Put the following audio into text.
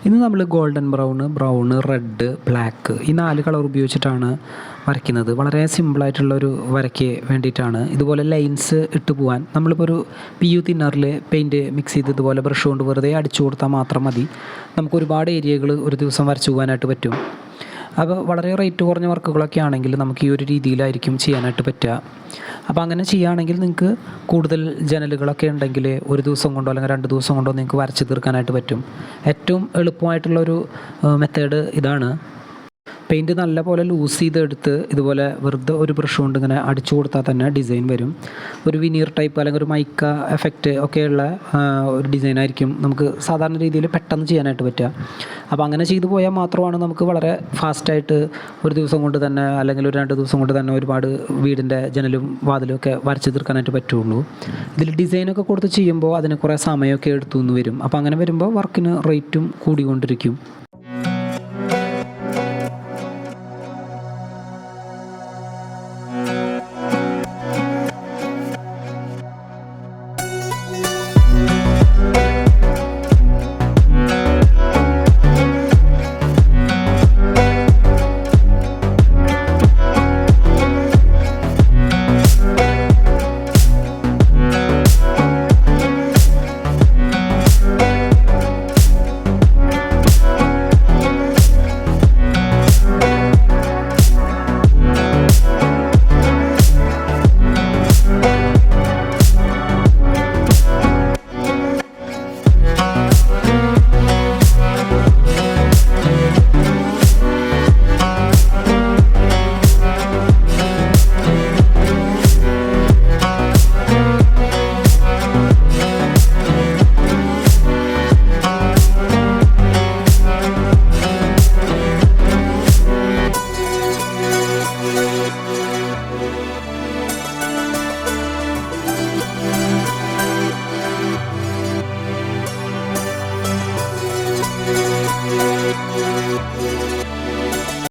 ഇന്ന് നമ്മൾ golden brown, red, black ഈ 4 കളർ ഉപയോഗിച്ചിട്ടാണ് വരയ്ക്കുന്നത്. വളരെ സിമ്പിളായിട്ടുള്ളൊരു വരയ്ക്ക് വേണ്ടിയിട്ടാണ്. ഇതുപോലെ ലൈൻസ് ഇട്ട് പോകാൻ നമ്മളിപ്പോൾ ഒരു PU തിന്നറിൽ പെയിൻറ്റ് മിക്സ് ചെയ്ത് ഇതുപോലെ ബ്രഷ് കൊണ്ട് വെറുതെ അടിച്ചു കൊടുത്താൽ മാത്രം മതി. നമുക്ക് ഒരുപാട് ഏരിയകൾ ഒരു ദിവസം വരച്ചു പോകാനായിട്ട് പറ്റും. അപ്പോൾ വളരെ റേറ്റ് കുറഞ്ഞ വർക്കുകളൊക്കെ ആണെങ്കിൽ നമുക്ക് ഈ ഒരു രീതിയിലായിരിക്കും ചെയ്യാനായിട്ട് പറ്റുക. അപ്പോൾ അങ്ങനെ ചെയ്യുകയാണെങ്കിൽ നിങ്ങൾക്ക് കൂടുതൽ ജനലുകളൊക്കെ ഉണ്ടെങ്കിൽ ഒരു ദിവസം കൊണ്ടോ അല്ലെങ്കിൽ 2 ദിവസം കൊണ്ടോ നിങ്ങൾക്ക് വരച്ച് തീർക്കാനായിട്ട് പറ്റും. ഏറ്റവും എളുപ്പമായിട്ടുള്ളൊരു മെത്തേഡ് ഇതാണ്. പെയിൻറ്റ് നല്ലപോലെ ലൂസ് ചെയ്തെടുത്ത് ഇതുപോലെ വെറുതെ ഒരു ബ്രഷ് കൊണ്ട് ഇങ്ങനെ അടിച്ചു കൊടുത്താൽ തന്നെ ഡിസൈൻ വരും. ഒരു വിനീർ ടൈപ്പ് അല്ലെങ്കിൽ ഒരു മൈക്ക എഫക്റ്റ് ഒക്കെയുള്ള ഒരു ഡിസൈനായിരിക്കും നമുക്ക് സാധാരണ രീതിയിൽ പെട്ടെന്ന് ചെയ്യാനായിട്ട് പറ്റുക. അപ്പോൾ അങ്ങനെ ചെയ്തു പോയാൽ മാത്രമാണ് നമുക്ക് വളരെ ഫാസ്റ്റായിട്ട് ഒരു ദിവസം കൊണ്ട് തന്നെ അല്ലെങ്കിൽ ഒരു 2 ദിവസം കൊണ്ട് തന്നെ ഒരുപാട് വീടിൻ്റെ ജനലും വാതിലും ഒക്കെ വരച്ച് തീർക്കാനായിട്ട് പറ്റുള്ളൂ. ഇതിൽ ഡിസൈനൊക്കെ കൊടുത്ത് ചെയ്യുമ്പോൾ അതിന് കുറേ സമയമൊക്കെ എടുത്തു എന്ന് വരും. അപ്പോൾ അങ്ങനെ വരുമ്പോൾ വർക്കിന് റേറ്റും കൂടിക്കൊണ്ടിരിക്കും.